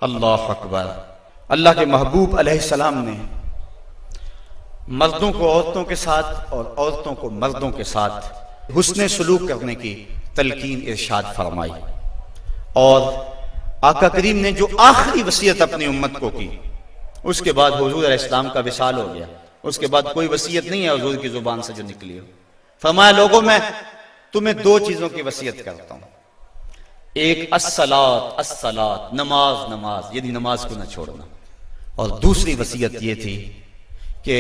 اللہ اکبر۔ اللہ کے محبوب علیہ السلام نے مردوں کو عورتوں کے ساتھ اور عورتوں کو مردوں کے ساتھ حسن سلوک کرنے کی تلقین ارشاد فرمائی، اور آقا کریم نے جو آخری وصیت اپنی امت کو کی، اس کے بعد حضور علیہ السلام کا وصال ہو گیا، اس کے بعد کوئی وصیت نہیں ہے حضور کی زبان سے جو نکلی ہو۔ فرمایا لوگوں میں تمہیں دو چیزوں کی وصیت کرتا ہوں، ایک الصلاۃ الصلاۃ، نماز نماز، یعنی نماز کو نہ چھوڑنا، اور دوسری وصیت یہ تھی کہ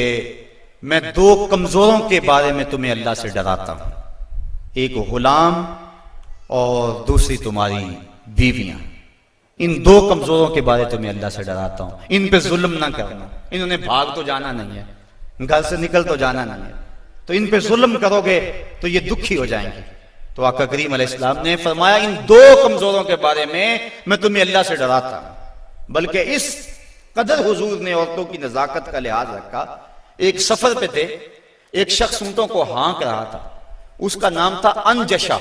میں دو کمزوروں کے بارے میں تمہیں اللہ سے ڈراتا ہوں، ایک غلام اور دوسری تمہاری بیویاں، ان دو کمزوروں کے بارے تمہیں اللہ سے ڈراتا ہوں، ان پہ ظلم نہ کرنا، انہوں نے بھاگ تو جانا نہیں ہے، گھر سے نکل تو جانا نہیں ہے، تو ان پہ ظلم کرو گے تو یہ دکھی ہو جائیں گے۔ تو آقا کریم علیہ السلام نے فرمایا ان دو کمزوروں کے بارے میں تمہیں اللہ سے ڈراتا ہوں، بلکہ اس قدر حضور نے عورتوں کی نزاکت کا لحاظ رکھا۔ ایک سفر پہ تھے، ایک شخص اونٹوں کو ہانک رہا تھا، اس کا نام تھا انجشا،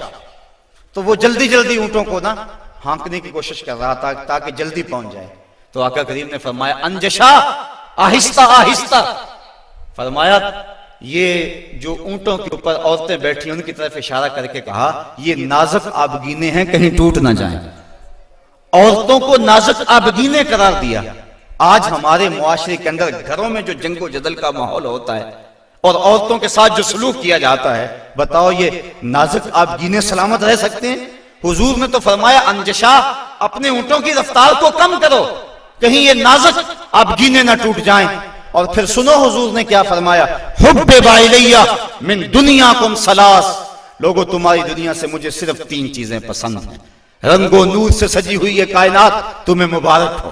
تو وہ جلدی جلدی اونٹوں کو نا ہانکنے کی کوشش کر رہا تھا تاکہ جلدی پہنچ جائے۔ تو آقا کریم نے فرمایا انجشا آہستہ آہستہ، فرمایا یہ جو اونٹوں کے اوپر عورتیں بیٹھی ان کی طرف اشارہ کر کے کہا یہ نازک آبگینے ہیں، کہیں ٹوٹ نہ جائیں۔ عورتوں کو نازک آبگینے قرار دیا۔ آج ہمارے معاشرے کے اندر گھروں میں جو جنگ و جدل کا ماحول ہوتا ہے اور عورتوں کے ساتھ جو سلوک کیا جاتا ہے، بتاؤ یہ نازک آبگینے سلامت رہ سکتے ہیں؟ حضور نے تو فرمایا انجشا اپنے اونٹوں کی رفتار کو کم کرو، کہیں یہ نازک آبگینے نہ ٹوٹ جائیں۔ اور پھر سنو حضور نے کیا فرمایا، حبب الیہ من دنیاکم ثلاث، لوگوں تمہاری دنیا سے مجھے صرف تین چیزیں پسند ہیں، رنگ و نور سے سجی ہوئی یہ کائنات تمہیں مبارک ہو،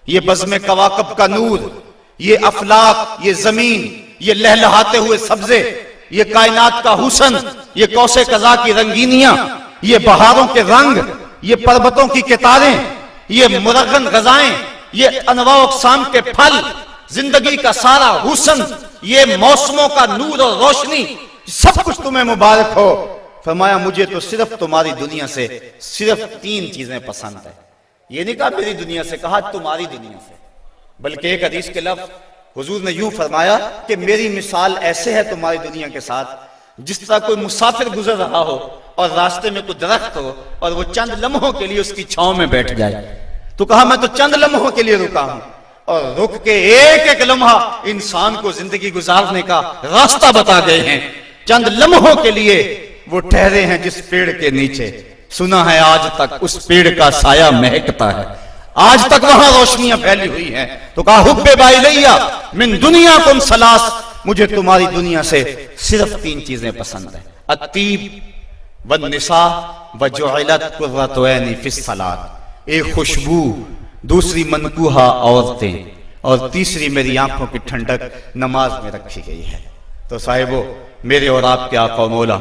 یہ بزم کواکب کا نور، یہ افلاک، یہ زمین، یہ لہلہاتے ہوئے سبزے، یہ کائنات کا حسن، یہ کوس قزا کی رنگینیاں، یہ بہاروں کے رنگ، یہ پربتوں کی کتاریں، یہ مرغن غذائیں، یہ انواع و اقسام کے پھل، زندگی کا سارا حسن، یہ موسموں کا نور اور روشنی، سب کچھ تمہیں مبارک ہو۔ فرمایا مجھے تو صرف تمہاری دنیا سے صرف تین چیزیں پسند ہیں، یہ نہیں کہا میری دنیا سے، کہا تمہاری دنیا سے۔ بلکہ ایک حدیث کے لفظ حضور نے یوں فرمایا کہ میری مثال ایسے ہے تمہاری دنیا کے ساتھ جس طرح کوئی مسافر گزر رہا ہو اور راستے میں کوئی درخت ہو اور وہ چند لمحوں کے لیے اس کی چھاؤں میں بیٹھ جائے۔ تو کہا میں تو چند لمحوں کے لیے رکا ہوں، اور رک کے ایک ایک لمحہ انسان کو زندگی گزارنے کا راستہ بتا گئے ہیں۔ چند لمحوں کے لیے وہ ٹھہرے ہیں جس پیڑ کے نیچے، سنا ہے آج تک اس پیڑ کا سایہ مہکتا ہے، آج تک وہاں روشنیاں پھیلی ہوئی ہیں۔ تو کہا حبب الیہ من دنیاکم ثلاث، مجھے تمہاری دنیا سے صرف تین چیزیں پسند ہیں، الطیب والنساء وجعلت قرۃ عینی فی الصلاۃ، ایک خوشبو، دوسری منکوحہ عورتیں، اور تیسری میری آنکھوں کی ٹھنڈک نماز میں رکھی گئی ہے۔ تو صاحبو، میرے اور آپ کے آقا و مولا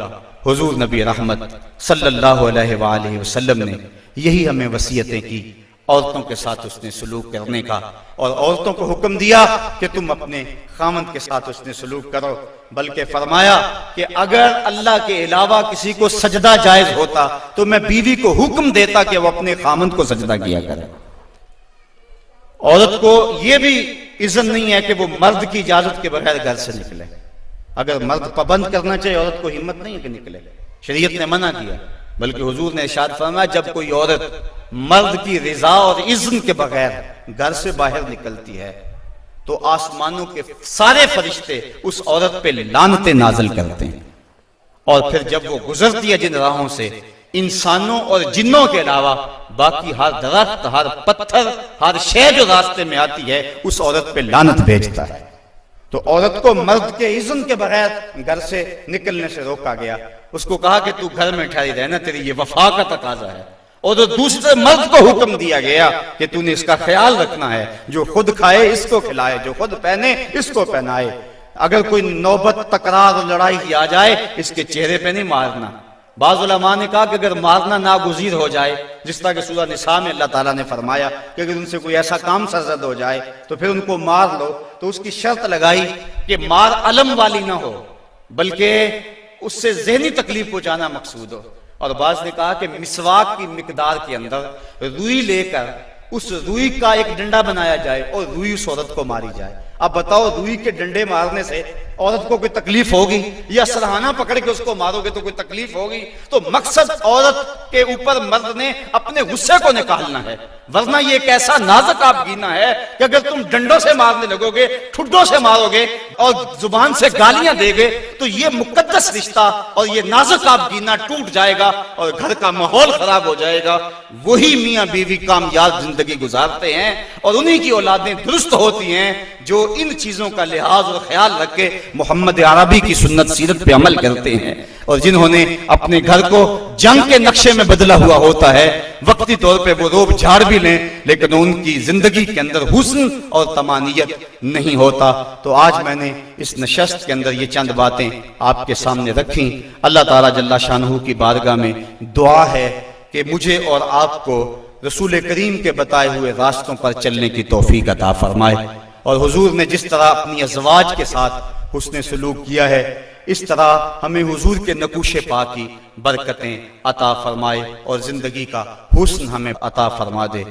حضور نبی رحمت صلی اللہ علیہ وآلہ وسلم نے یہی ہمیں وصیتیں کی، عورتوں کے ساتھ اس نے سلوک کرنے کا، اور عورتوں کو حکم دیا کہ تم اپنے خامند کے ساتھ اس نے سلوک کرو، بلکہ فرمایا کہ اگر اللہ کے علاوہ کسی کو سجدہ جائز ہوتا تو میں بیوی کو حکم دیتا کہ وہ اپنے خامند کو سجدہ کیا کرے۔ عورت کو یہ بھی اذن نہیں ہے کہ وہ مرد کی اجازت کے بغیر گھر سے نکلے، اگر مرد پابند کرنا چاہے عورت کو ہمت نہیں ہے کہ نکلے، شریعت نے منع کیا، بلکہ حضور نے ارشاد فرمایا جب کوئی عورت مرد کی رضا اور اذن کے بغیر گھر سے باہر نکلتی ہے تو آسمانوں کے سارے فرشتے اس عورت پہ لعنتیں نازل کرتے ہیں، اور پھر جب وہ گزرتی ہے جن راہوں سے، انسانوں اور جنوں کے علاوہ باقی ہر درخت، ہر پتھر، ہر شے جو راستے میں آتی ہے اس عورت پہ لعنت بھیجتا ہے۔ تو عورت کو مرد کے اذن کے بغیر گھر سے نکلنے سے روکا گیا، اس کو کہا کہ تو گھر میں ٹھہری رہنا، تیری یہ وفا کا تقاضا ہے۔ اور دوسرے مرد کو حکم دیا گیا کہ تو نے اس کا خیال رکھنا ہے، جو خود کھائے اس کو کھلائے، جو خود پہنے اس کو پہنائے، اگر کوئی نوبت تکرار اور لڑائی کی آ جائے اس کے چہرے پہ نہیں مارنا۔ بعض علماء نے کہا کہ اگر مارنا ناگزیر ہو جائے، جس طرح کہ سورہ نساء میں اللہ تعالیٰ نے فرمایا کہ اگر ان سے کوئی ایسا کام سرزد ہو جائے تو پھر ان کو مار لو، تو اس کی شرط لگائی کہ مار علم والی نہ ہو بلکہ اس سے ذہنی تکلیف پہنچانا مقصود ہو۔ اور بعض نے کہا کہ مسواک کی مقدار کے اندر روئی لے کر اس روئی کا ایک ڈنڈا بنایا جائے اور روئی اس عورت کو ماری جائے. اب بتاؤ روئی کے ڈنڈے مارنے سے عورت کو کوئی تکلیف ہوگی؟ یا سرہانہ پکڑ کے اس کو مارو گے تو کوئی تکلیف ہوگی؟ تو مقصد عورت کے اوپر مرد نے اپنے غصے کو نکالنا ہے، ورنہ یہ ایک ایسا نازک آپ گینا ہے کہ اگر تم ڈنڈوں سے مارنے لگو گے، ٹھڈوں سے مارو گے اور زبان سے گالیاں دے گے تو یہ مقدس رشتہ اور یہ نازک آپ گینا ٹوٹ جائے گا اور گھر کا ماحول خراب ہو جائے گا. وہی میاں بیوی کامیاب زندگی گزارتے ہیں اور انہی کی اولادیں درست ہوتی ہیں جو ان چیزوں کا لحاظ اور خیال رکھ کے محمد عربی کی سنت سیرت پہ عمل کرتے ہیں، اور جنہوں نے اپنے گھر کو جنگ کے نقشے میں بدلا ہوا ہوتا ہے. وقتی طور پہ وہ روب جھاڑ بھی لیں لیکن ان کی زندگی کے اندر حسن اور طمانیت نہیں ہوتا. تو آج میں نے اس نشست کے اندر یہ چند باتیں آپ کے سامنے رکھیں. اللہ تعالیٰ جل شانہ کی بارگاہ میں دعا ہے کہ مجھے اور آپ کو رسول کریم کے بتائے ہوئے راستوں پر چلنے کی توفیق عطا فرمائے، اور حضور نے جس طرح اپنی ازواج کے ساتھ حسن سلوک کیا ہے اس طرح ہمیں حضور کے نقوش پا کی برکتیں عطا فرمائے اور زندگی کا حسن ہمیں عطا فرما دے.